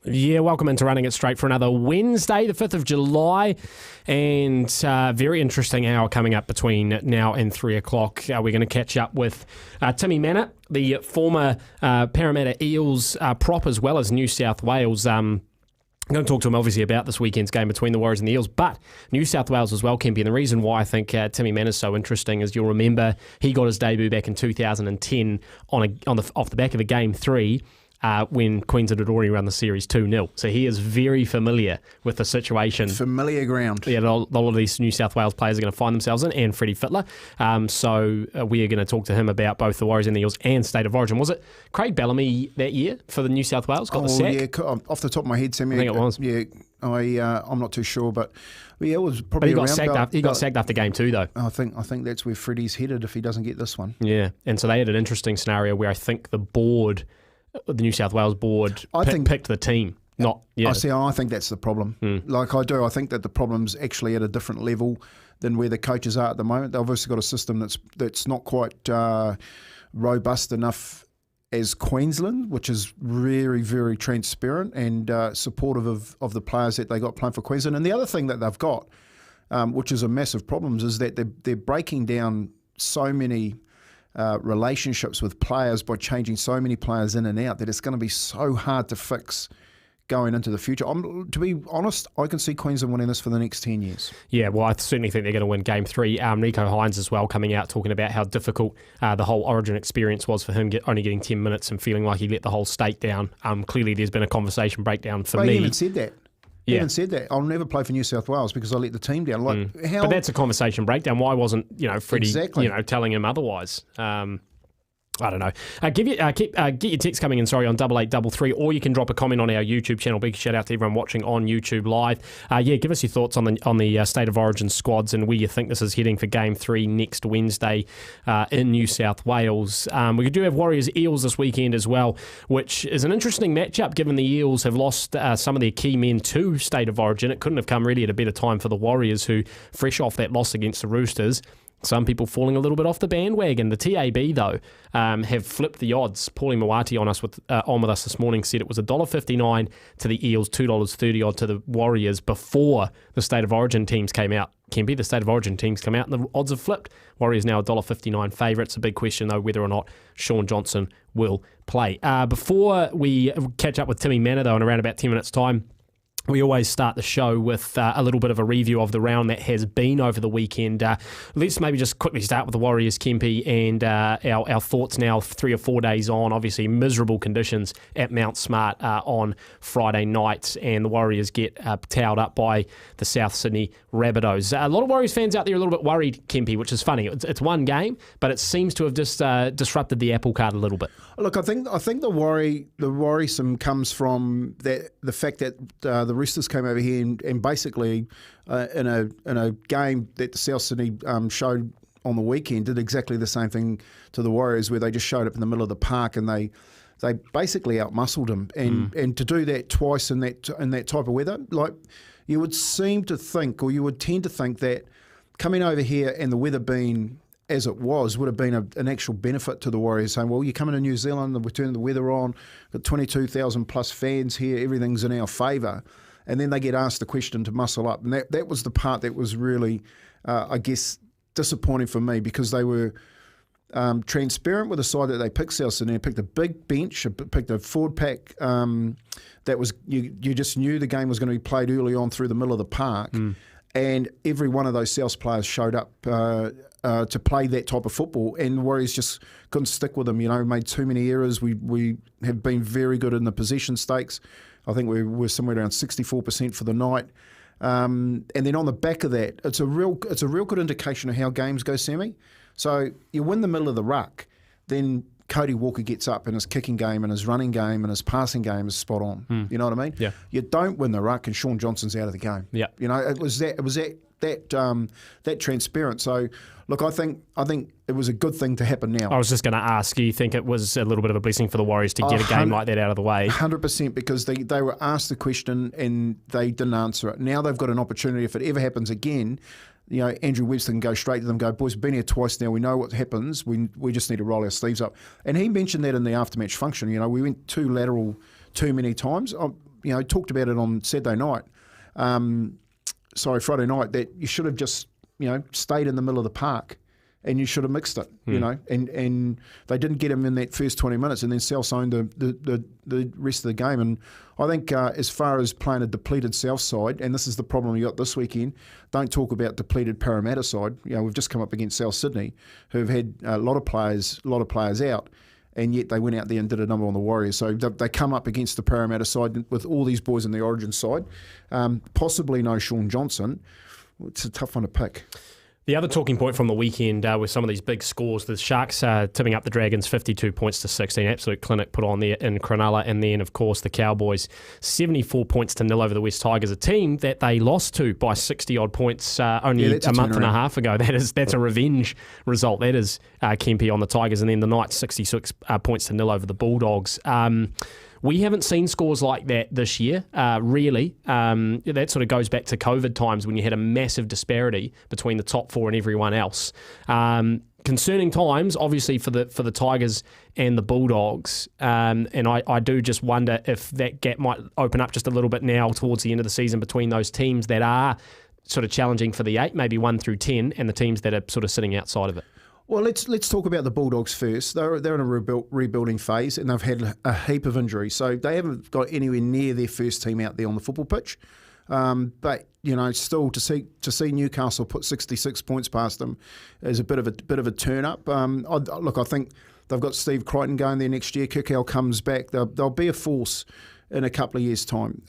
Yeah, welcome into Running It Straight for another Wednesday, the 5th of July, and very interesting hour coming up between now and 3 o'clock. We're going to catch up with Timmy Manor, the former Parramatta Eels prop, as well as New South Wales. I'm going to talk to him, obviously, about this weekend's game between the Warriors and the Eels, but New South Wales as well, Kemp. And the reason why I think Timmy Manor is so interesting is you'll remember he got his debut back in 2010 off the back of a Game 3, when Queensland had already run the series 2-0. So he is very familiar with the situation. Familiar ground. Yeah, a lot of these New South Wales players are going to find themselves in, and Freddie Fittler. So we are going to talk to him about both the Warriors and the Eels and State of Origin. Was it Craig Bellamy that year for the New South Wales? Got the sack? Yeah, off the top of my head, Sammy. I think it was. Yeah, I'm not too sure, but yeah, it was probably He got sacked after Game 2, though. I think that's where Freddie's headed if he doesn't get this one. Yeah, and so they had an interesting scenario where I think the New South Wales board picked the team. I think that's the problem. I think that the problem's actually at a different level than where the coaches are at the moment. They've obviously got a system that's not quite robust enough as Queensland, which is very, very transparent and supportive of the players that they got playing for Queensland. And the other thing that they've got, which is a massive problem, is that they're breaking down so many relationships with players by changing so many players in and out that it's going to be so hard to fix going into the future. To be honest, I can see Queensland winning this for the next 10 years. Yeah, well, I certainly think they're going to win Game 3. Nico Hines as well coming out talking about how difficult the whole Origin experience was for him, only getting 10 minutes and feeling like he let the whole state down. Clearly there's been a conversation breakdown for me. He even said that. He even said that. I'll never play for New South Wales because I let the team down. But that's a conversation breakdown. Why wasn't Freddie telling him otherwise? I don't know. Get your text coming in, on 8833, or you can drop a comment on our YouTube channel. Big shout out to everyone watching on YouTube Live. Give us your thoughts on the State of Origin squads and where you think this is heading for Game 3 next Wednesday in New South Wales. We do have Warriors Eels this weekend as well, which is an interesting matchup given the Eels have lost some of their key men to State of Origin. It couldn't have come really at a better time for the Warriors, who, fresh off that loss against the Roosters, some people falling a little bit off the bandwagon. The TAB, though, have flipped the odds. Paulie Mawati on with us this morning said it was $1.59 to the Eels, $2.30 odd to the Warriors before the State of Origin teams came out. Kempy, the State of Origin teams come out and the odds have flipped. Warriors now $1.59 favourites. A big question, though, whether or not Shaun Johnson will play. Before we catch up with Timmy Manor, though, in around about 10 minutes' time, we always start the show with a little bit of a review of the round that has been over the weekend. Let's maybe just quickly start with the Warriors, Kempy, and our thoughts now 3 or 4 days on. Obviously, miserable conditions at Mount Smart on Friday night, and the Warriors get towed up by the South Sydney Rabbitohs. A lot of Warriors fans out there are a little bit worried, Kempy, which is funny. It's one game, but it seems to have just disrupted the apple cart a little bit. Look, I think the worrisome comes from the fact that the Roosters came over here and basically in a game that the South Sydney showed on the weekend did exactly the same thing to the Warriors, where they just showed up in the middle of the park and they basically outmuscled them. And to do that twice in that type of weather, like you would seem to think, or you would tend to think, that coming over here and the weather being as it was would have been an actual benefit to the Warriors, saying, well, you're coming to New Zealand, we're turning the weather on, got 22,000 plus fans here, everything's in our favour. And then they get asked the question to muscle up. And that was the part that was really, I guess, disappointing for me, because they were transparent with the side that they picked, South Sydney. They picked a big bench, picked a forward pack that was, you just knew the game was going to be played early on through the middle of the park. And every one of those South players showed up to play that type of football, and the Warriors just couldn't stick with them. Made too many errors. We have been very good in the possession stakes. I think we're somewhere around 64% for the night. And then on the back of that, it's a real good indication of how games go, Sammy. So you win the middle of the ruck, then Cody Walker gets up and his kicking game and his running game and his passing game is spot on. You know what I mean? Yeah. You don't win the ruck and Shaun Johnson's out of the game. Yeah. It was that transparent. So look, I think it was a good thing to happen now. I was just going to ask, do you think it was a little bit of a blessing for the Warriors to get a game like that out of the way? 100%, because they were asked the question and they didn't answer it. Now they've got an opportunity. If it ever happens again, Andrew Webster can go straight to them and go, boys, we've been here twice now. We know what happens. We just need to roll our sleeves up. And he mentioned that in the aftermatch function. We went too lateral too many times. talked about it on Friday night, that you should have just, stayed in the middle of the park and you should have mixed it, and they didn't get him in that first 20 minutes, and then South owned the rest of the game. And I think as far as playing a depleted South side, and this is the problem you got this weekend, don't talk about depleted Parramatta side. We've just come up against South Sydney, who've had a lot of players out, and yet they went out there and did a number on the Warriors. So they come up against the Parramatta side with all these boys in the Origin side, possibly no Sean Johnson. It's a tough one to pick. The other talking point from the weekend with some of these big scores, the Sharks tipping up the Dragons 52 points to 16, absolute clinic put on there in Cronulla, and then of course the Cowboys 74 points to 0 over the West Tigers, a team that they lost to by 60 odd points only a month and a half ago. That's a revenge result. That is Kemp on the Tigers, and then the Knights 66 points to 0 over the Bulldogs. We haven't seen scores like that this year, really. That sort of goes back to COVID times when you had a massive disparity between the top four and everyone else. Concerning times, obviously, for the Tigers and the Bulldogs. And I do just wonder if that gap might open up just a little bit now towards the end of the season between those teams that are sort of challenging for the 8, maybe 1 through 10, and the teams that are sort of sitting outside of it. Well, let's talk about the Bulldogs first. They're in a rebuilding phase, and they've had a heap of injuries, so they haven't got anywhere near their first team out there on the football pitch. But still to see Newcastle put 66 points past them is a bit of a turn up. I think they've got Steve Crichton going there next year. Kikau comes back. They'll be a force in a couple of years' time.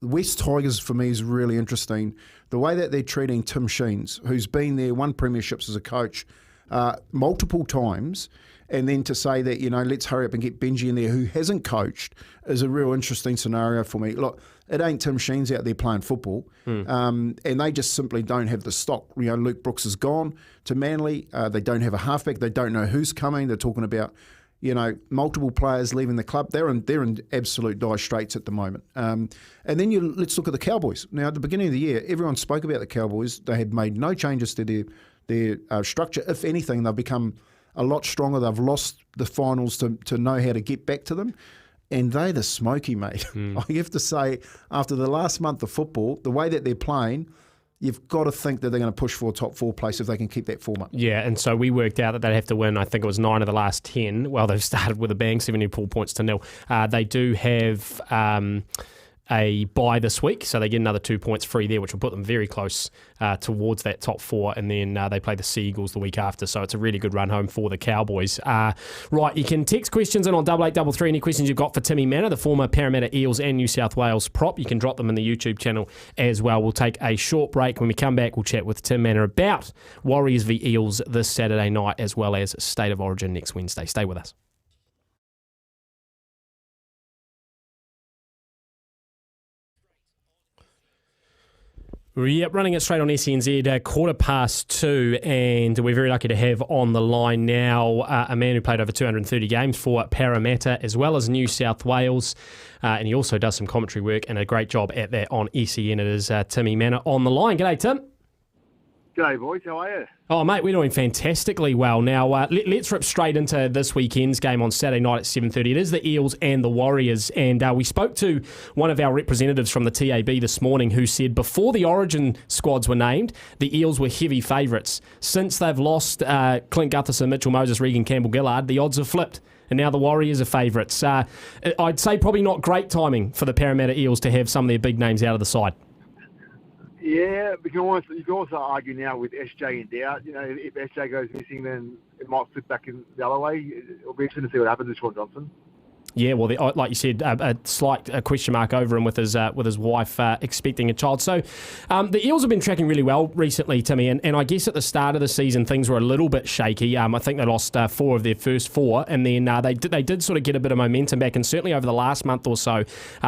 West Tigers for me is really interesting. The way that they're treating Tim Sheens, who's been there, won premierships as a coach multiple times, and then to say that, let's hurry up and get Benji in there who hasn't coached is a real interesting scenario for me. Look, it ain't Tim Sheens out there playing football, and they just simply don't have the stock. Luke Brooks is gone to Manly. They don't have a halfback. They don't know who's coming. They're talking about, multiple players leaving the club. They're in absolute dire straits at the moment. And then let's look at the Cowboys. Now, at the beginning of the year, everyone spoke about the Cowboys. They had made no changes to their structure. If anything, they've become a lot stronger. They've lost the finals to know how to get back to them. And they're the smoky, mate. I have to say, after the last month of football, the way that they're playing, you've got to think that they're going to push for a top 4 place if they can keep that form up. Yeah, and so we worked out that they'd have to win, I think it was 9 of the last 10. Well, they've started with a bang, 74 points to 0. They do have a bye this week, so they get another 2 points free there, which will put them very close towards that top 4, and then they play the Sea Eagles the week after, so it's a really good run home for the Cowboys. Right, you can text questions in on 8833, any questions you've got for Timmy Manor, the former Parramatta Eels and New South Wales prop. You can drop them in the YouTube channel as well. We'll take a short break. When we come back, we'll chat with Tim Manor about Warriors v Eels this Saturday night, as well as State of Origin next Wednesday. Stay with us. Yep, running it straight on SENZ, 2:15, and we're very lucky to have on the line now a man who played over 230 games for Parramatta as well as New South Wales, and he also does some commentary work and a great job at that on SEN. It is Timmy Manor on the line. G'day, Tim. G'day, boys. How are you? Oh, mate, we're doing fantastically well. Now, let's rip straight into this weekend's game on Saturday night at 7:30. It is the Eels and the Warriors, and we spoke to one of our representatives from the TAB this morning who said before the Origin squads were named, the Eels were heavy favourites. Since they've lost Clint Gutherson, Mitchell Moses, Regan Campbell-Gillard, the odds have flipped, and now the Warriors are favourites. I'd say probably not great timing for the Parramatta Eels to have some of their big names out of the side. Yeah, you can also argue now with SJ in doubt. If SJ goes missing, then it might flip back in the other way. It'll be interesting to see what happens with Sean Johnson. Yeah, well, like you said, a slight question mark over him with his wife expecting a child. So the Eels have been tracking really well recently, Timmy, and I guess at the start of the season things were a little bit shaky. I think they lost 4 of their first 4, and then they did sort of get a bit of momentum back, and certainly over the last month or so,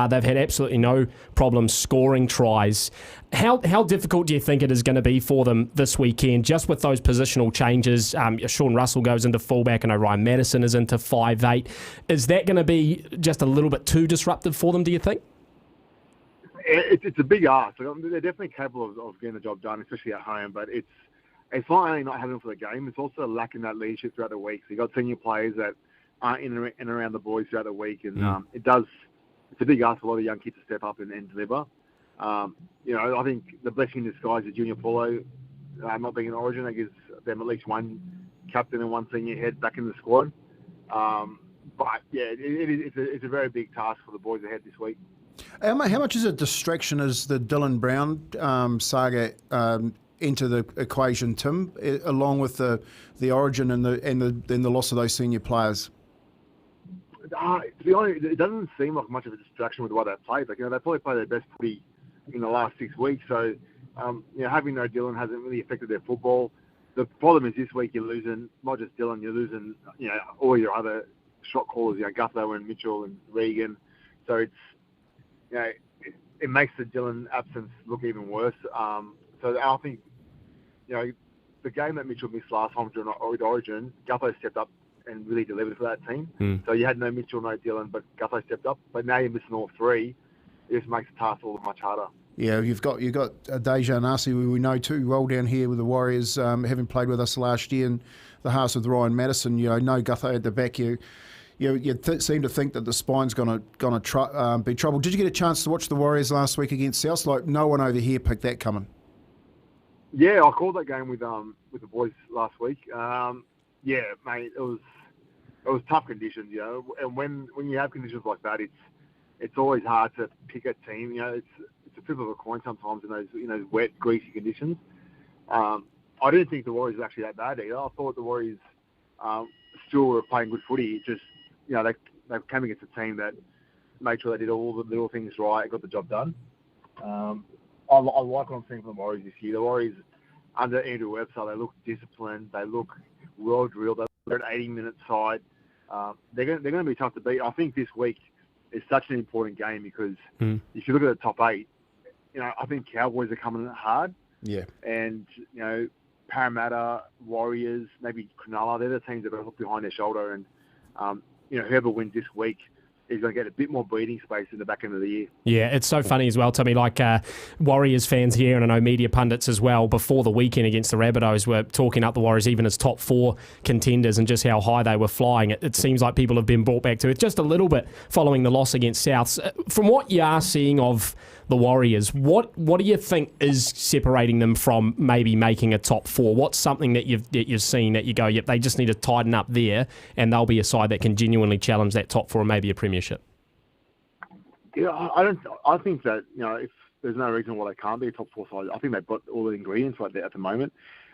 they've had absolutely no problem scoring tries. How difficult do you think it is going to be for them this weekend, just with those positional changes? Sean Russell goes into fullback, and Ryan Madison is into 5'8". Is that going to be just a little bit too disruptive for them, do you think? It's a big ask. They're definitely capable of getting the job done, especially at home, but it's not only not having them for the game, it's also lacking that leadership throughout the week. So you've got senior players that aren't in and around the boys throughout the week, and it does it's a big ask for a lot of young kids to step up and deliver. I think the blessing in disguise is Junior Paulo not being in Origin. That gives them at least one captain and one senior head back in the squad. But yeah, it's a very big task for the boys ahead this week. How much is a distraction as the Dylan Brown saga enter the equation, Tim, along with the Origin and the loss of those senior players? To be honest, it doesn't seem like much of a distraction with the way they played. Like, they probably played their best footy in the last 6 weeks. So, having no Dylan hasn't really affected their football. The problem is this week you're losing not just Dylan, you're losing all your other shot callers, Gutho and Mitchell and Regan. So it's it makes the Dylan absence look even worse. So I think the game that Mitchell missed last time during Origin, Gutho stepped up and really delivered for that team. So you had no Mitchell, no Dylan, but Gutho stepped up. But now you're missing all three. It just makes the task all much harder. Yeah, you've got Deja Nasi, who we know too well down here with the Warriors, having played with us last year, and the halves with Ryan Madison. No Gutho at the back. You seem to think that the spine's gonna be trouble. Did you get a chance to watch the Warriors last week against South? Like, no one over here picked that coming. Yeah, I called that game with the boys last week. Yeah, mate, it was tough conditions, and when you have conditions like that, it's always hard to pick a team. It's a flip of a coin sometimes in those wet, greasy conditions. I didn't think the Warriors were actually that bad either. I thought the Warriors still were playing good footy. Just they came against a team that made sure they did all the little things right and got the job done. I like what I'm seeing from the Warriors this year. The Warriors under Andrew Webster, they look disciplined. They look well drilled. They're an 80-minute side. They're going to be tough to beat. I think this week is such an important game because if you look at the top 8, I think Cowboys are coming in hard. Yeah. And, Parramatta, Warriors, maybe Cronulla, they're the teams that are going to look behind their shoulder. And, whoever wins this week is going to get a bit more breathing space in the back end of the year. Yeah, it's so funny as well, Timmy. Like Warriors fans here, and I know media pundits as well, before the weekend against the Rabbitohs were talking up the Warriors even as top 4 contenders and just how high they were flying. It seems like people have been brought back to it just a little bit following the loss against Souths. From what you are seeing of the Warriors, what do you think is separating them from maybe making a top 4? What's something that you've seen that you go, yep, they just need to tighten up there, and they'll be a side that can genuinely challenge that top 4 and maybe a premiership? Yeah, I think that if there's no reason why they can't be a top 4 side, I think they've got all the ingredients right there at the moment.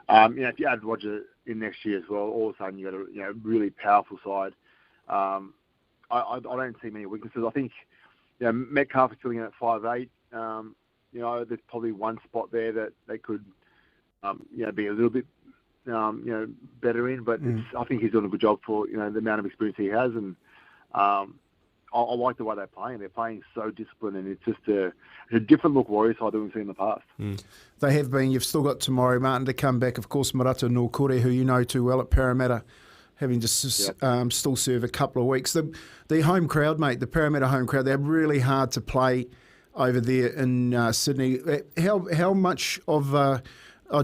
If you add Roger in next year as well, all of a sudden you got a really powerful side. I don't see many weaknesses. I think Metcalf is sitting at 5'8". There's probably one spot there that they could, be a little bit, better in. But I think he's doing a good job for the amount of experience he has, and I like the way they're playing. They're playing so disciplined, and it's just a different look Warriors side than we've seen in the past. They have been. You've still got Tamari Martin to come back. Of course, Marata Nokore, who you know too well at Parramatta, having to still serve a couple of weeks. The home crowd, mate, the Parramatta home crowd, they're really hard to play over there in Sydney. How much of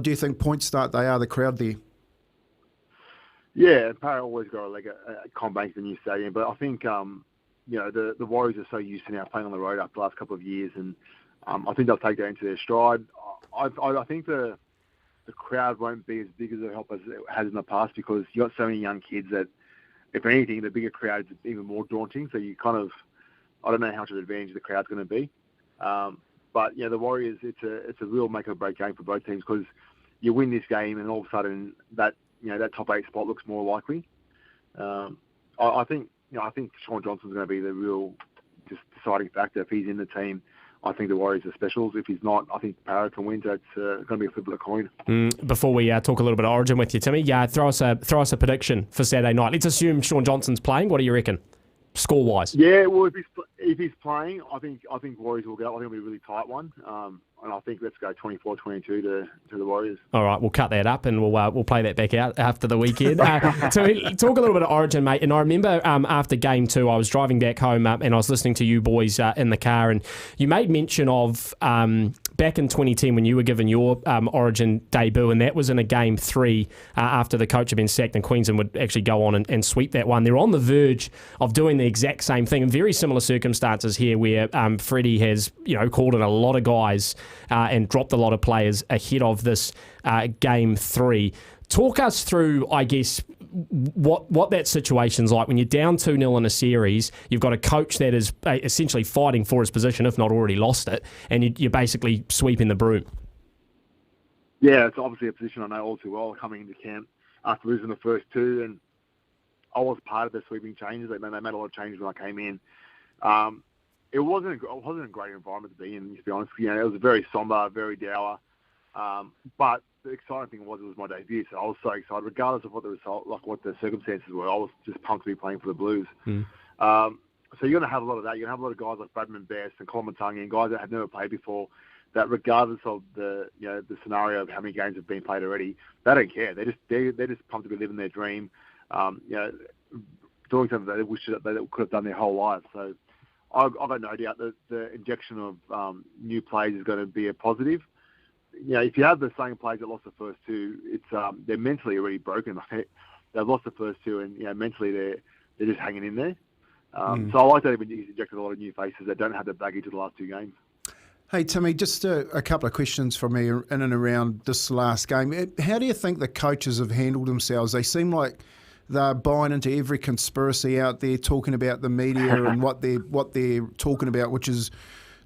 do you think point start they are, the crowd there? Yeah, Parramatta always got a leg at CommBank, the new stadium, but I think the Warriors are so used to now playing on the road after the last couple of years, and I think they'll take that into their stride. I think the crowd won't be as big as it has in the past because you got so many young kids that, if anything, the bigger crowd is even more daunting. So you kind of, I don't know how much of an advantage the crowd's going to be. But the Warriors, it's a real make or break game for both teams because you win this game and all of a sudden that top 8 spot looks more likely. I think Sean Johnson's going to be the real just deciding factor. If he's in the team, I think the Warriors are specials. If he's not, I think Parra can win. So it's going to be a flip of a coin. Before we talk a little bit of Origin with you, Timmy, throw us a prediction for Saturday night. Let's assume Sean Johnson's playing. What do you reckon, score-wise? Yeah, well, if he's playing, I think Warriors will go. I think it'll be a really tight one. And I think let's go 24-22 to the Warriors. All right, we'll cut that up and we'll play that back out after the weekend. So talk a little bit of Origin, mate. And I remember after Game 2, I was driving back home and I was listening to you boys in the car, and you made mention of back in 2010 when you were given your Origin debut, and that was in a game 3 after the coach had been sacked, and Queensland would actually go on and sweep that one. They're on the verge of doing the exact same thing in very similar circumstances here, where Freddie has called in a lot of guys and dropped a lot of players ahead of this game 3. Talk us through, I guess, what that situation's like when you're down 2-0 in a series. You've got a coach that is essentially fighting for his position, if not already lost it, and you're basically sweeping the broom. Yeah, it's obviously a position I know all too well coming into camp after losing the first 2, and I was part of the sweeping changes. They made a lot of changes when I came in. It wasn't a great environment to be in, to be honest. It was very somber, very dour. But the exciting thing was it was my debut, so I was so excited, regardless of what the result, like what the circumstances were. I was just pumped to be playing for the Blues. So you're going to have a lot of that. You're going to have a lot of guys like Bradman Best and Colin Matangi and guys that have never played before, that regardless of the the scenario of how many games have been played already, they don't care. They're just pumped to be living their dream. Doing something that they wish that they could have done their whole life. So I've got no doubt that the injection of new players is going to be a positive. If you have the same players that lost the first 2, it's they're mentally already broken. They've lost the first 2, and mentally they're just hanging in there. So I like that he's injected a lot of new faces that don't have the baggage of the last 2 games. Hey, Timmy, just a couple of questions from me in and around this last game. How do you think the coaches have handled themselves? They seem like they're buying into every conspiracy out there, talking about the media and what they're talking about, which is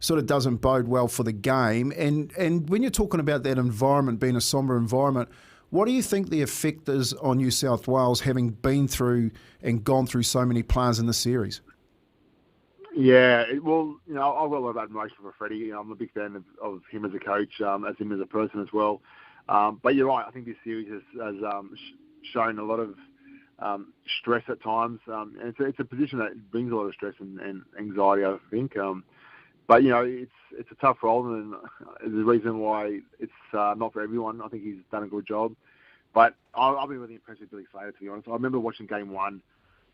sort of doesn't bode well for the game. And when you're talking about that environment being a sombre environment, what do you think the effect is on New South Wales, having been through and gone through so many players in the series? Yeah, I've got a lot of admiration for Freddie. I'm a big fan of him as a coach, as him as a person as well. But you're right. I think this series has shown a lot of stress at times. And it's a position that brings a lot of stress and anxiety, I think. But it's a tough role, and there's a reason why it's not for everyone. I think he's done a good job. But I've been really impressed with Billy Slater, to be honest. I remember watching game 1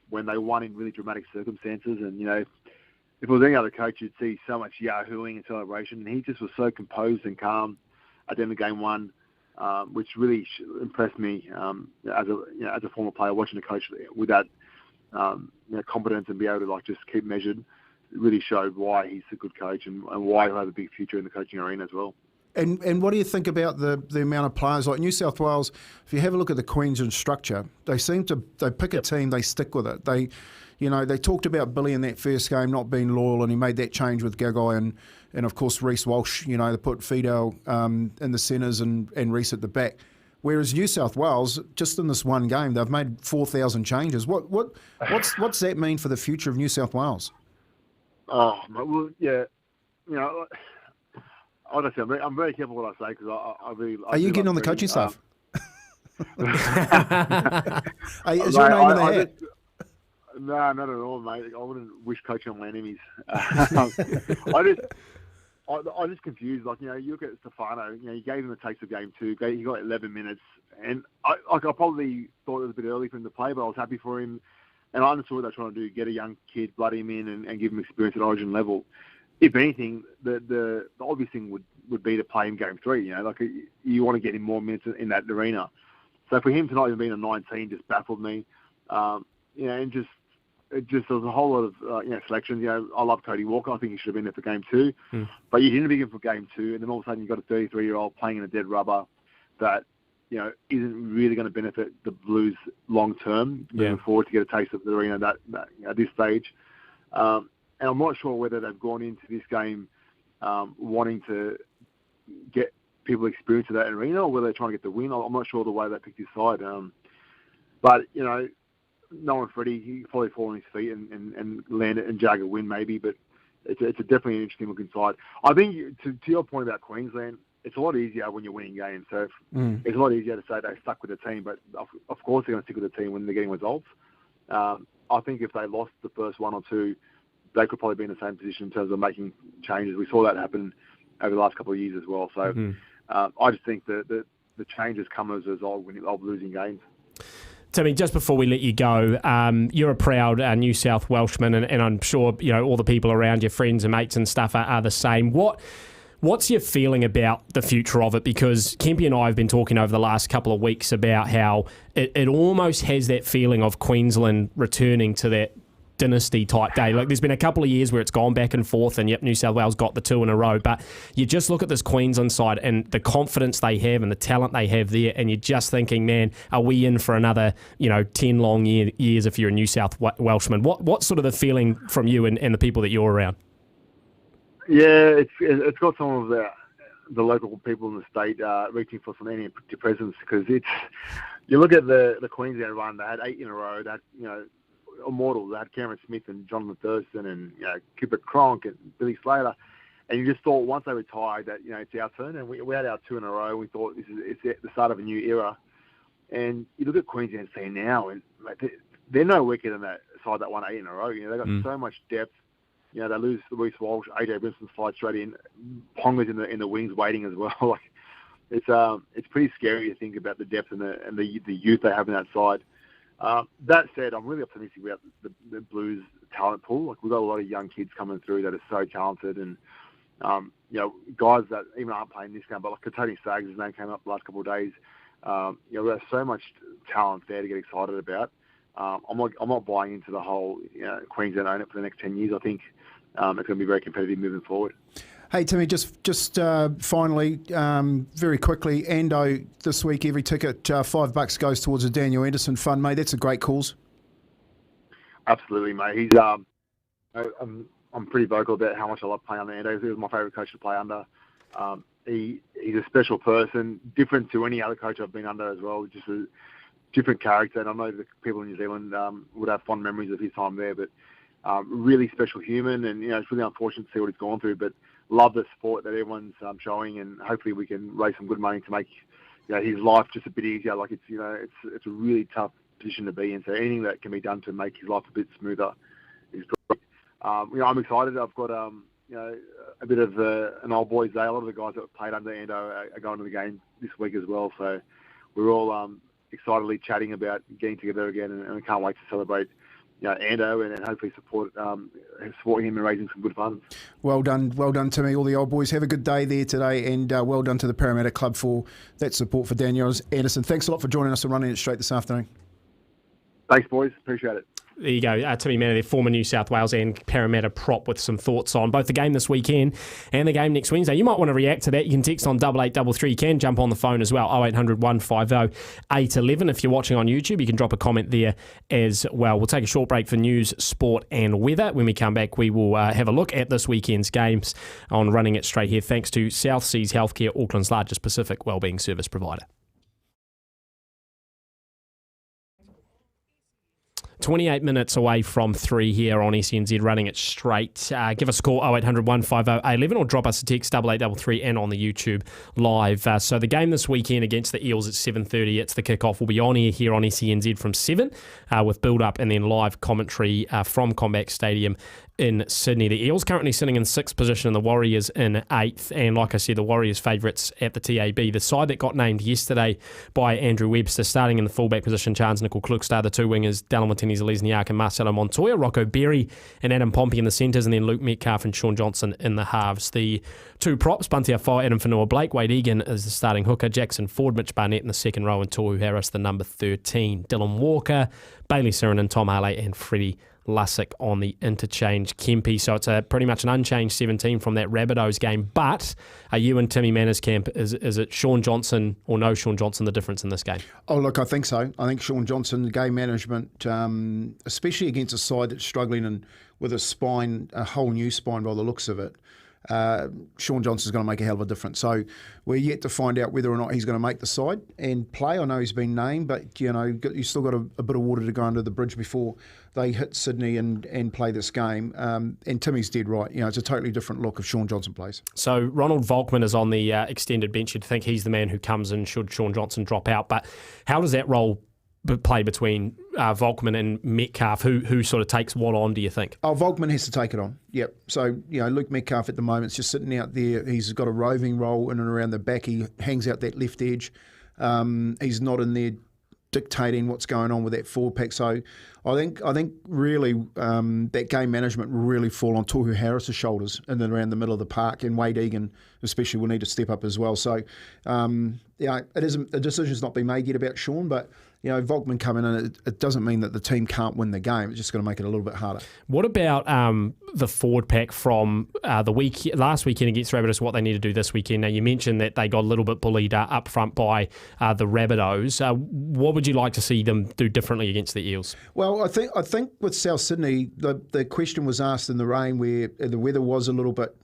when they won in really dramatic circumstances, and if it was any other coach, you'd see so much yahooing and celebration, and he just was so composed and calm at the end of game 1, which really impressed me as a former player, watching a coach with that competence and be able to just keep measured. It really showed why he's a good coach and why he'll have a big future in the coaching arena as well. And what do you think about the amount of players like New South Wales? If you have a look at the Queensland structure, they pick a team, they stick with it. They talked about Billy in that first game not being loyal, and he made that change with Gagai and of course Reece Walsh. They put Fidel in the centres and Reece at the back. Whereas New South Wales, just in this one game, they've made 4,000 changes. What's that mean for the future of New South Wales? Oh, well, yeah. Honestly, I'm very careful what I say because I really. Are you getting on the coaching staff? Is your name in the hat? No, not at all, mate. I wouldn't wish coaching on my enemies. I just confused. You look at Stefano. You gave him a taste of game 2. He got 11 minutes, and I probably thought it was a bit early for him to play, but I was happy for him. And I understood what they're trying to do: get a young kid, blood him in, and give him experience at Origin level. If anything, the obvious thing would be to play him game 3. You want to get him more minutes in that arena. So for him to not even be a 19 just baffled me. And just there was a whole lot of selections. I love Cody Walker. I think he should have been there for game 2, but you didn't begin for game 2, and then all of a sudden you've got a 33-year-old playing in a dead rubber that isn't really going to benefit the Blues long term moving forward to get a taste of the arena at this stage. And I'm not sure whether they've gone into this game wanting to get people experience of that arena or whether they're trying to get the win. I'm not sure the way they picked his side. But knowing Freddie, he probably fall on his feet and land it and jag a win maybe. But it's definitely an interesting looking side. I think to your point about Queensland, it's a lot easier when you're winning games. So it's a lot easier to say they stuck with the team, but of course they're going to stick with the team when they're getting results. I think if they lost the first 1 or 2, they could probably be in the same position in terms of making changes. We saw that happen over the last couple of years as well. So I just think that the changes come as a result of losing games. Timmy, just before we let you go, you're a proud New South Welshman, and I'm sure all the people around your friends and mates and stuff are the same. What What's your feeling about the future of it? Because Kemp and I have been talking over the last couple of weeks about how it almost has that feeling of Queensland returning to that dynasty type day. Like, there's been a couple of years where it's gone back and forth, and yep, New South Wales got the 2 in a row, but you just look at this Queensland side and the confidence they have and the talent they have there, and you're just thinking, man, are we in for another 10 long years if you're a New South Welshman? What's sort of the feeling from you and the people that you're around? Yeah, it's got some of the local people in the state reaching for some antidepressants, because you look at the Queensland run, they had 8 in a row, that immortal. They had Cameron Smith and Jonathan Thurston and Cooper Cronk and Billy Slater, and you just thought once they retired that it's our turn, and we had our 2 in a row. We thought it's the start of a new era, and you look at Queensland team now, and they're no weaker than that side that won 8 in a row. They've got so much depth. They lose Reece Walsh, AJ Brimson slides straight in, Ponga's in the wings waiting as well. It's pretty scary to think about the depth and the youth they have in that side. That said, I'm really optimistic about the Blues talent pool. We've got a lot of young kids coming through that are so talented, and guys that even aren't playing this game, but like Tony Saggs, his name came up the last couple of days. We have so much talent there to get excited about. I'm not buying into the whole Queensland own it for the next 10 years. I think it's going to be very competitive moving forward. Hey, Timmy, just finally, very quickly, Ando this week, every ticket, $5 goes towards the Daniel Anderson Fund, mate. That's a great cause. Absolutely, mate. He's I'm pretty vocal about how much I love playing under Ando. He was my favourite coach to play under. He's a special person, different to any other coach I've been under as well, just a different character. And I know that people in New Zealand would have fond memories of his time there, but really special human. And, it's really unfortunate to see what he's gone through, but love the support that everyone's showing, and hopefully we can raise some good money to make his life just a bit easier. It's a really tough position to be in, so anything that can be done to make his life a bit smoother is great. I'm excited. I've got a bit of an old boys day. A lot of the guys that played under Ando are going to the game this week as well, so we're all excitedly chatting about getting together again, and we can't wait to celebrate Ando, and hopefully support him in raising some good funds. Well done, Timmy. All the old boys, have a good day there today, and well done to the Parramatta Club for that support for Daniel Anderson. Thanks a lot for joining us and running it straight this afternoon. Thanks, boys. Appreciate it. There you go. Timmy Manor, their former New South Wales and Parramatta prop, with some thoughts on both the game this weekend and the game next Wednesday. You might want to react to that. You can text on 8833. You can jump on the phone as well, 0800 150 811. If you're watching on YouTube, you can drop a comment there as well. We'll take a short break for news, sport and weather. When we come back, we will have a look at this weekend's games on Running It Straight here, thanks to South Seas Healthcare, Auckland's largest Pacific wellbeing service provider. 28 minutes away from 3 here on SENZ, Running It Straight. Give us a call, 0800 150 811, or drop us a text, 8833, and on the YouTube live. So the game this weekend against the Eels at 7:30, it's the kickoff. We'll be on air here on SENZ from 7 with build-up and then live commentary from Combat Stadium in Sydney. The Eels currently sitting in 6th position and the Warriors in 8th. And like I said, the Warriors favourites at the TAB. The side that got named yesterday by Andrew Webster, starting in the fullback position, Charles Nickel-Klukstar, the 2 wingers, Dallin Watene-Zelezniak and Marcelo Montoya, Rocco Berry and Adam Pompey in the centres, and then Luke Metcalf and Sean Johnson in the halves. The 2 props, Bunty Afoa, Adam Whanua-Blake, Wade Egan is the starting hooker, Jackson Ford, Mitch Barnett in the second row, and Tohu Harris, the number 13. Dylan Walker, Bailey Sirenin, Tom Harley and Freddie Lussick on the interchange. Kempe. So it's pretty much an unchanged 17 from that Rabbitohs game. But are you and Timmy Mannah's camp? Is it Sean Johnson or no Sean Johnson the difference in this game? Oh, look, I think so. I think Sean Johnson, game management, especially against a side that's struggling with a whole new spine by the looks of it. Sean Johnson's going to make a hell of a difference. So we're yet to find out whether or not he's going to make the side and play. I know he's been named, but you've still got a bit of water to go under the bridge before they hit Sydney and play this game. And Timmy's dead right. It's a totally different look if Sean Johnson plays. So Ronald Volkman is on the extended bench. You'd think he's the man who comes in should Sean Johnson drop out. But how does that role play between Volkman and Metcalf? Who sort of takes what on, do you think? Oh, Volkman has to take it on. Yep. So, Luke Metcalf at the moment is just sitting out there. He's got a roving role in and around the back. He hangs out that left edge. He's not in there dictating what's going on with that forward pack. So I think really that game management will really fall on Tohu Harris's shoulders and then around the middle of the park, and Wade Egan especially will need to step up as well. So the decision's not been made yet about Sean, but Volkman coming in, it doesn't mean that the team can't win the game. It's just going to make it a little bit harder. What about the forward pack from the last weekend against Rabbitohs, what they need to do this weekend? Now, you mentioned that they got a little bit bullied up front by the Rabbitohs. What would you like to see them do differently against the Eels? Well, I think with South Sydney, the question was asked in the rain where the weather was a little bit,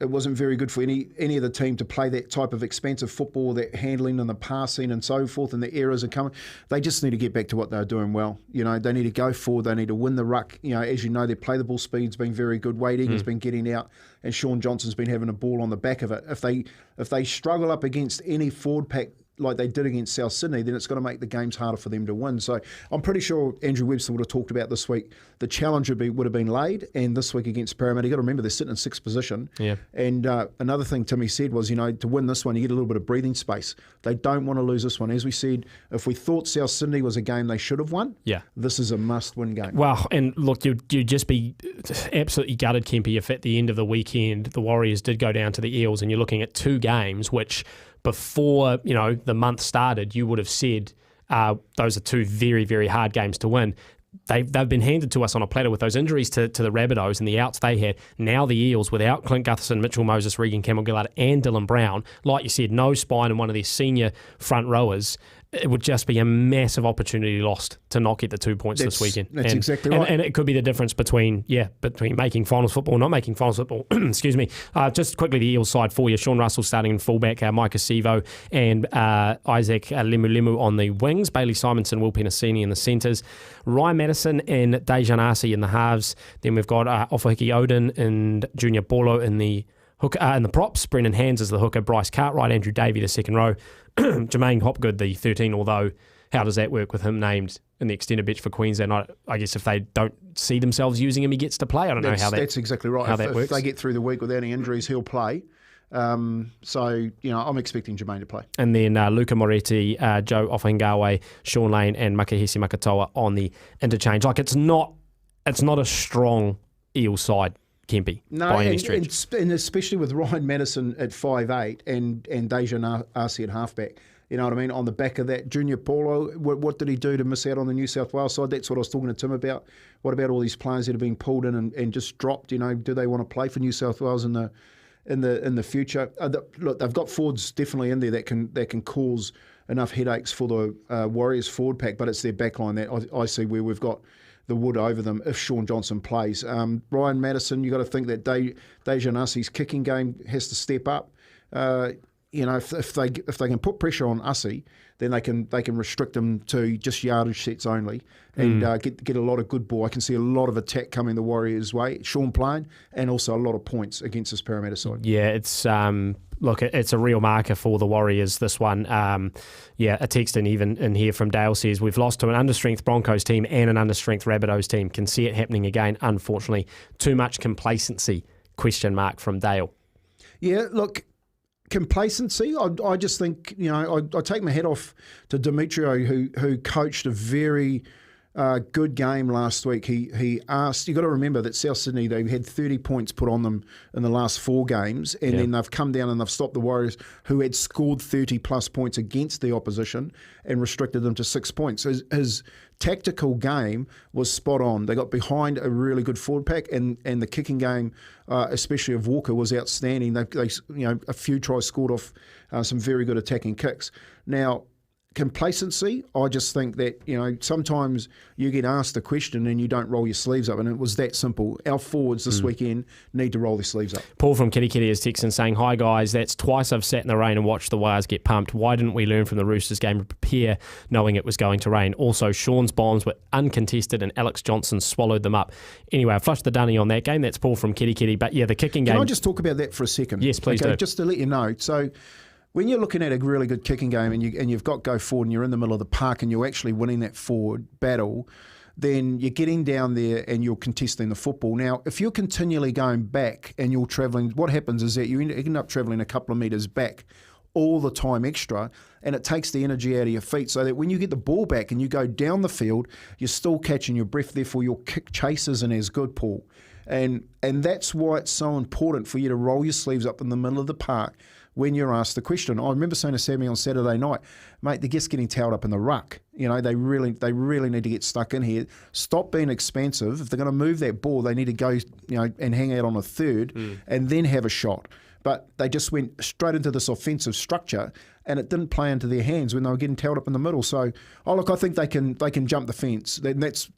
it wasn't very good for any of the team to play that type of expansive football, that handling and the passing and so forth, and the errors are coming. They just need to get back to what they're doing well. They need to go forward. They need to win the ruck. As you know, their play the ball speed's been very good. Wade Egan's been getting out, and Sean Johnson's been having a ball on the back of it. If they struggle up against any forward pack like they did against South Sydney, then it's going to make the games harder for them to win. So I'm pretty sure Andrew Webster would have talked about this week. The challenge would have been laid, and this week against Parramatta, you got to remember they're sitting in sixth position. Yeah. And another thing Timmy said was, to win this one, you get a little bit of breathing space. They don't want to lose this one. As we said, if we thought South Sydney was a game they should have won, this is a must-win game. Well, and look, you'd just be absolutely gutted, Kempy, if at the end of the weekend the Warriors did go down to the Eels, and you're looking at two games which, before the month started, you would have said those are two very, very hard games to win. They've been handed to us on a platter with those injuries to the Rabbitohs and the outs they had. Now the Eels, without Clint Gutherson, Mitchell Moses, Regan Campbell-Gillard and Dylan Brown, like you said, no spine in one of their senior front rowers, it would just be a massive opportunity lost to not get the 2 points this weekend. That's exactly right. And it could be the difference between making finals football and not making finals football. Excuse me. Just quickly, the Eels side for you. Sean Russell starting in fullback, Micah Sivo and Isaac Lemu on the wings, Bailey Simonson, Will Penasini in the centres, Ryan Madison and Dejan Arce in the halves. Then we've got Ofahiki Odin and Junior Paulo in the hooker, in the props, Brendan Hands as the hooker, Bryce Cartwright, Andrew Davey the second row, Jermaine Hopgood the 13, although how does that work with him named in the extended bench for Queensland? I guess if they don't see themselves using him, he gets to play. I don't know how that That's exactly right. How that works. If they get through the week without any injuries, he'll play. I'm expecting Jermaine to play. And then Luca Moretti, Joe Offengawe, Sean Lane and Makahesi Makatoa on the interchange. Like, it's not a strong Eel side, Kempy, by any stretch. And especially with Ryan Madison at 5'8" and Dejan Arce at halfback. You know what I mean? On the back of that, Junior Paulo, what did he do to miss out on the New South Wales side? That's what I was talking to Tim about. What about all these players that are being pulled in and just dropped? Do they want to play for New South Wales in the future? Look, they've got forwards definitely in there that can cause enough headaches for the Warriors forward pack, but it's their back line that I see where we've got the wood over them if Sean Johnson plays. Ryan Madison, you've got to think that Dejan Arce's kicking game has to step up. If they can put pressure on Arce, then they can restrict them to just yardage sets only and get a lot of good ball. I can see a lot of attack coming the Warriors' way. Sean playing and also a lot of points against this Parramatta side. Yeah, it's it's a real marker for the Warriors, this one. A text in here from Dale says, we've lost to an understrength Broncos team and an understrength Rabbitohs team. Can see it happening again, unfortunately. Too much complacency, ? From Dale. Yeah, look, complacency, I just think, I take my hat off to Demetrio who coached a very good game last week. He asked, you've got to remember that South Sydney, they had 30 points put on them in the last 4 games, and then they've come down and they've stopped the Warriors, who had scored 30 plus points against the opposition and restricted them to 6 points. His tactical game was spot on. They got behind a really good forward pack, and the kicking game, especially of Walker, was outstanding. They a few tries scored off some very good attacking kicks. Now, complacency, I just think that, sometimes you get asked a question and you don't roll your sleeves up, and it was that simple. Our forwards this weekend need to roll their sleeves up. Paul from Kitty Kitty is texting saying, hi guys, that's twice I've sat in the rain and watched the Wires get pumped. Why didn't we learn from the Roosters game and prepare knowing it was going to rain? Also, Sean's bombs were uncontested and Alex Johnson swallowed them up. Anyway, I flushed the dunny on that game. That's Paul from Kitty Kitty. But yeah, the kicking game... Can I just talk about that for a second? Yes, please do. Just to let you know. So, when you're looking at a really good kicking game and you've got go forward and you're in the middle of the park and you're actually winning that forward battle, then you're getting down there and you're contesting the football. Now, if you're continually going back and you're travelling, what happens is that you end up travelling a couple of metres back all the time extra, and it takes the energy out of your feet, so that when you get the ball back and you go down the field, you're still catching your breath. Therefore, your kick chase isn't as good, Paul. And that's why it's so important for you to roll your sleeves up in the middle of the park when you're asked the question. I remember saying to Sammy on Saturday night, mate, they're just getting towed up in the ruck. You know, they really need to get stuck in here. Stop being expansive. If they're going to move that ball, they need to go, and hang out on a third and then have a shot. But they just went straight into this offensive structure, and it didn't play into their hands when they were getting tailed up in the middle. So, I think they can jump the fence. That's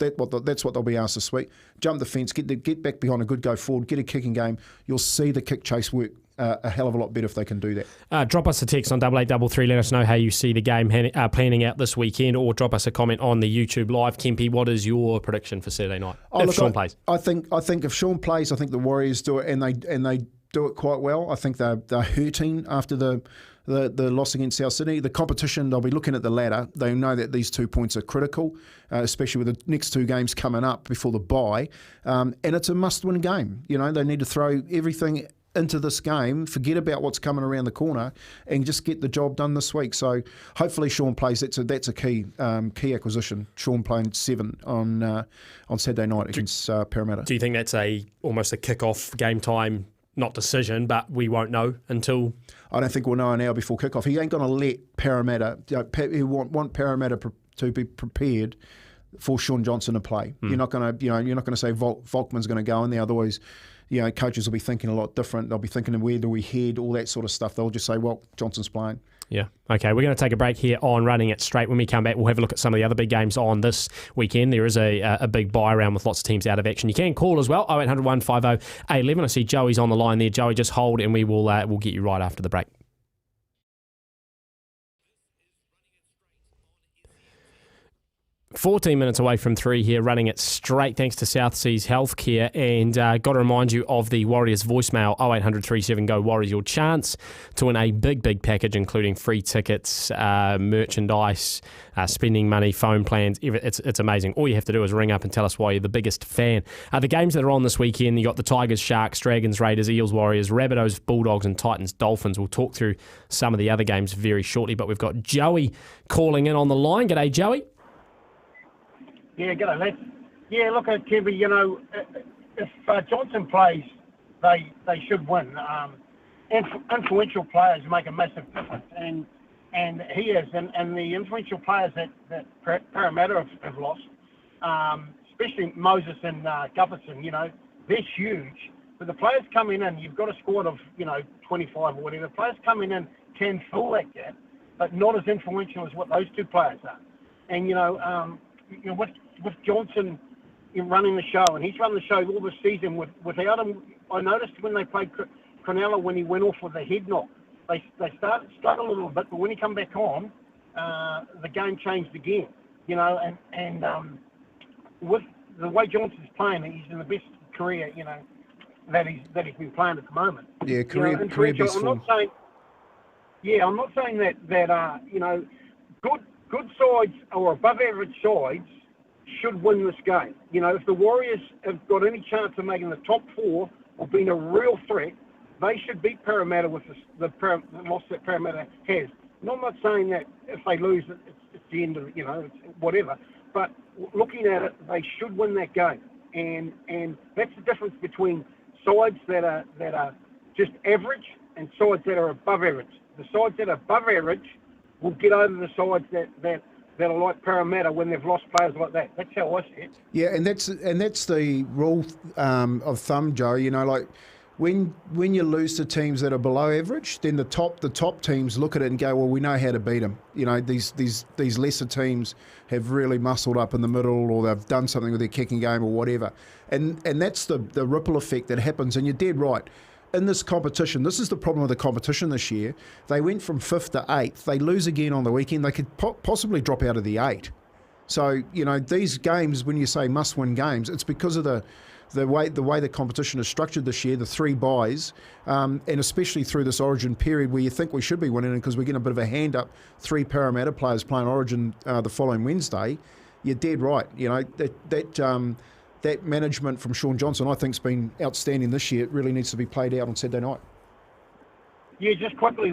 what they'll be asked this week. Jump the fence, get back behind a good go forward, get a kicking game. You'll see the kick chase work a hell of a lot better if they can do that. Drop us a text on 8833. Let us know how you see the game planning out this weekend, or drop us a comment on the YouTube live. Kempy, what is your prediction for Saturday night if Sean plays? I think if Sean plays, I think the Warriors do it, and they do it quite well. I think they're hurting after the loss against South Sydney. The competition, they'll be looking at the ladder. They know that these 2 points are critical, especially with the next 2 games coming up before the bye. And it's a must-win game. They need to throw everything into this game, forget about what's coming around the corner, and just get the job done this week. So hopefully Sean plays. That's a key acquisition. Sean playing 7 on Saturday night against Parramatta. Do you think that's almost a kick-off game time? Not decision, but we won't know until... I don't think we'll know an hour before kickoff. He ain't going to let Parramatta... he want Parramatta to be prepared for Sean Johnson to play. You're not going to say Volkman's going to go in there. Otherwise, coaches will be thinking a lot different. They'll be thinking of where do we head, all that sort of stuff. They'll just say, well, Johnson's playing. Yeah. Okay, we're going to take a break here on Running It Straight. When we come back, we'll have a look at some of the other big games on this weekend. There is a big bye round with lots of teams out of action. You can call as well, 0800 150 811. I see Joey's on the line there. Joey, just hold, and we'll get you right after the break. 14 minutes away from 3 here, Running It Straight, thanks to South Seas Healthcare. And got to remind you of the Warriors voicemail, 0800 37 GO Warriors. Your chance to win a big package, including free tickets, merchandise, spending money, phone plans. It's amazing. All you have to do is ring up and tell us why you're the biggest fan. The games that are on this weekend, you got the Tigers, Sharks, Dragons, Raiders, Eels, Warriors, Rabbitohs, Bulldogs, and Titans, Dolphins. We'll talk through some of the other games very shortly, but we've got Joey calling in on the line. G'day, Joey. Yeah, g'day, lads. Yeah, look at Kemp, if Johnson plays, they should win. Influential players make a massive difference, and he is, and the influential players that Parramatta have lost, especially Moses and Gufferson, they're huge. But the players coming in, you've got a squad of 25 or whatever. The players coming in can fill that gap, but not as influential as what those 2 players are. And with Johnson running the show, and he's run the show all this season without him. I noticed when they played Cronulla, when he went off with a head knock, they struggled a little bit, but when he come back on, the game changed again. And with the way Johnson's playing, he's in the best career that he's been playing at the moment. Yeah, career best form. I'm not saying that good sides or above average sides should win this game. If the Warriors have got any chance of making the top 4 or being a real threat, they should beat Parramatta with the loss that Parramatta has. And I'm not saying that if they lose, it's the end of it's whatever. But looking at it, they should win that game. And that's the difference between sides that are just average and sides that are above average. The sides that are above average will get over the sides that are like Parramatta when they've lost players like that. That's how I see it. Yeah, and that's the rule of thumb, Joe. Like when you lose to teams that are below average, then the top teams look at it and go, well, we know how to beat them. These lesser teams have really muscled up in the middle, or they've done something with their kicking game or whatever. And that's the ripple effect that happens. And you're dead right. In this competition, this is the problem with the competition this year. They went from 5th to 8th. They lose again on the weekend. They could possibly drop out of the 8. So, these games, when you say must-win games, it's because of the way the competition is structured this year, the 3 byes, and especially through this Origin period where you think we should be winning, because we're getting a bit of a hand up. 3 Parramatta players playing Origin the following Wednesday. You're dead right. That management from Sean Johnson, I think, has been outstanding this year. It really needs to be played out on Saturday night. Yeah, just quickly,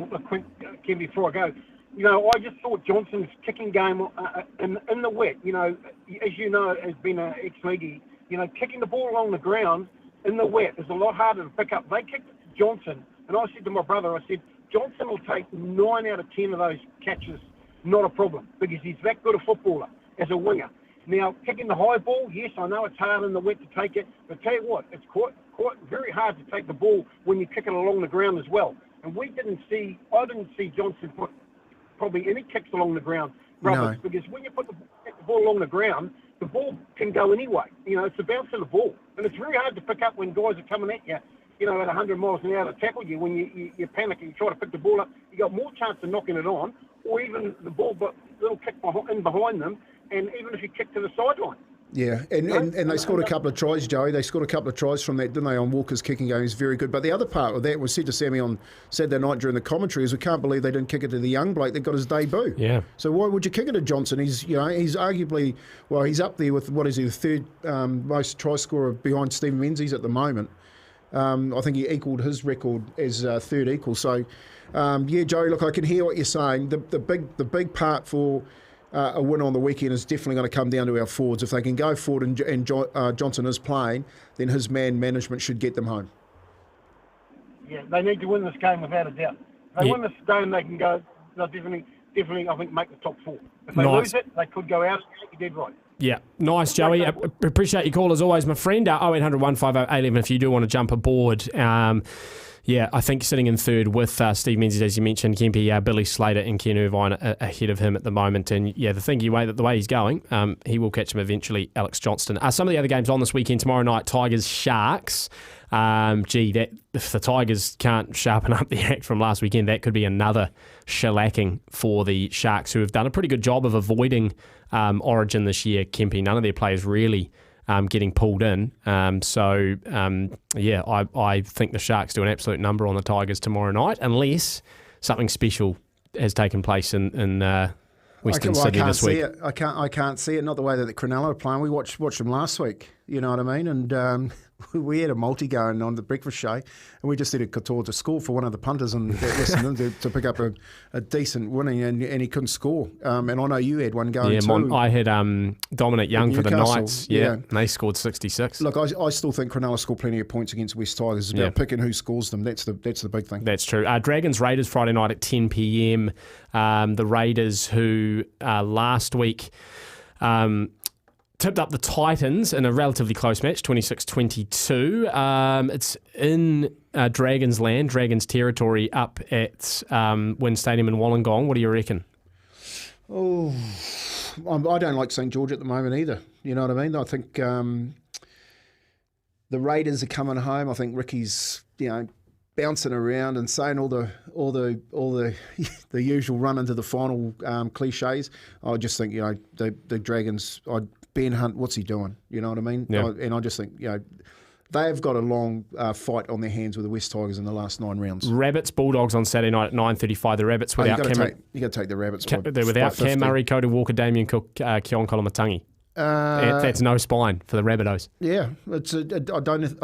Ken, before I go. I just thought Johnson's kicking game in the wet, as you know, has been an ex-leaguey, kicking the ball along the ground in the wet is a lot harder to pick up. They kicked Johnson, and I said to my brother, Johnson will take 9 out of 10 of those catches, not a problem, because he's that good a footballer as a winger. Now, kicking the high ball, yes, I know it's hard in the wet to take it, but tell you what, it's quite very hard to take the ball when you kick it along the ground as well. And I didn't see Johnson put probably any kicks along the ground, Roberts, because when you put the ball along the ground, the ball can go anyway. It's the bounce of the ball. And it's very hard to pick up when guys are coming at you, at 100 miles an hour to tackle you. When you panic and you try to pick the ball up, you got more chance of knocking it on, or even the ball, but little kick in behind them, and even if you kick to the sideline. Yeah, and they scored a couple of tries, Joey. They scored a couple of tries from that, didn't they, on Walker's kicking game. He's very good. But the other part of that was said to Sammy on Saturday night during the commentary is we can't believe they didn't kick it to the young bloke that got his debut. Yeah. So why would you kick it to Johnson? He's arguably, he's up there with, the third most try scorer behind Stephen Menzies at the moment. I think he equalled his record as third equal. So, Joey, look, I can hear what you're saying. The big part for a win on the weekend is definitely going to come down to our forwards. If they can go forward and Johnson is playing, then his man management should get them home. Yeah, they need to win this game without a doubt. If they win this game, they can go. They'll definitely, I think, make the top 4. If they lose it, they could go out. You did right. Yeah, nice, Joey. Appreciate your call as always, my friend. 0800 150 811 if you do want to jump aboard. I think sitting in third with Steve Menzies, as you mentioned, Kemp, Billy Slater and Ken Irvine ahead of him at the moment. And the way he's going, he will catch him eventually, Alex Johnston. Some of the other games on this weekend, tomorrow night, Tigers, Sharks. If the Tigers can't sharpen up the act from last weekend, that could be another shellacking for the Sharks, who have done a pretty good job of avoiding Origin this year, Kempy. None of their players really getting pulled in. I think the Sharks do an absolute number on the Tigers tomorrow night, unless something special has taken place in Western Sydney this week. I can't see it. Not the way that the Cronulla are playing. We watched them last week. You know what I mean? And we had a multi going on the breakfast show, and we just needed Couture to score for one of the punters and to pick up a decent winning, and he couldn't score. And I know you had one going too. I had Dominic Young for the Knights, and they scored 66. Look, I still think Cronulla scored plenty of points against West Tigers. It's about picking who scores them. That's the big thing. That's true. Dragons Raiders Friday night at 10 p.m. The Raiders, who last week tipped up the Titans in a relatively close match, 26-22. It's in Dragons land, Dragons territory, up at Wynn Stadium in Wollongong. What do you reckon? Oh, I don't like St George at the moment either. You know what I mean? I think the Raiders are coming home. I think Ricky's, bouncing around and saying all the the usual run into the final cliches. I just think the Dragons. Ben Hunt, what's he doing? You know what I mean? Yeah. And I just think they've got a long fight on their hands with the West Tigers in the last 9 rounds. Rabbits Bulldogs on Saturday night at 9:35. The Rabbits without you got to take the Rabbits. They're without Cam Murray, Cody Walker, Damien Cook, Keon Kolomatangi. That's no spine for the Rabbitohs. Yeah, I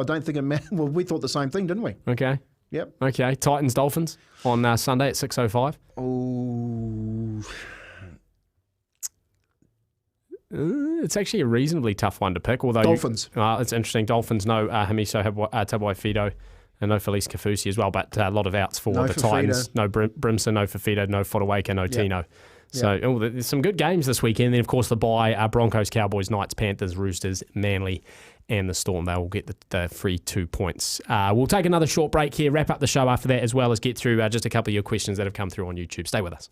don't think it matters. Well, we thought the same thing, didn't we? Okay. Yep. Okay. Titans Dolphins on Sunday at 6:05. Oh. It's actually a reasonably tough one to pick. Although Dolphins. It's interesting. Dolphins, no Hamiso Tabuai-Fido, and no Felice Kafusi as well, but a lot of outs for the Titans. No Brimson, no Fafita, no Fodawaker, no Tino. So there's some good games this weekend. Then, of course, the bye, Broncos, Cowboys, Knights, Panthers, Roosters, Manly, and the Storm. They will get the free 2 points. We'll take another short break here, wrap up the show after that, as well as get through just a couple of your questions that have come through on YouTube. Stay with us.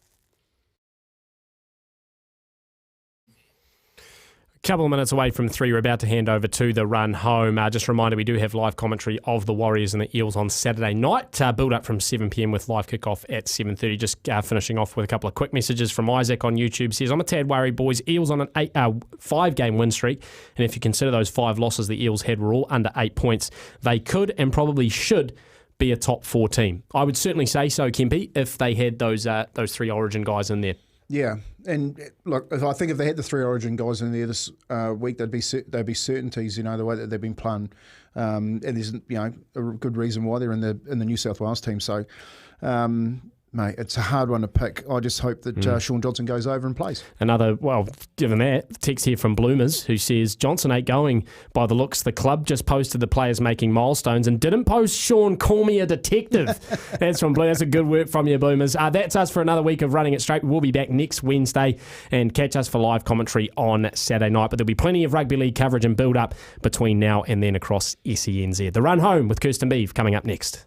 Couple of minutes away from 3, we're about to hand over to the run home. Just a reminder, we do have live commentary of the Warriors and the Eels on Saturday night. Build up from 7 p.m. with live kickoff at 7:30. Just finishing off with a couple of quick messages from Isaac on YouTube. Says, I'm a tad worried, boys. Eels on an 5-game win streak. And if you consider those 5 losses the Eels had were all under 8 points, they could and probably should be a top 4 team. I would certainly say so, Kempy, if they had those 3 Origin guys in there. Yeah, and look, I think if they had the 3 Origin guys in there this week, they'd be certainties. The way that they've been playing, and there's a good reason why they're in the New South Wales team. So, mate, it's a hard one to pick. I just hope that Shaun Johnson goes over and plays. Given that, text here from Bloomers who says, Johnson ain't going by the looks. The club just posted the players making milestones and didn't post Sean, call me a detective. That's from Bloomers. That's a good work from you, Boomers. That's us for another week of Running It Straight. We'll be back next Wednesday and catch us for live commentary on Saturday night. But there'll be plenty of rugby league coverage and build-up between now and then across SENZ. The Run Home with Kirsten Beeve coming up next.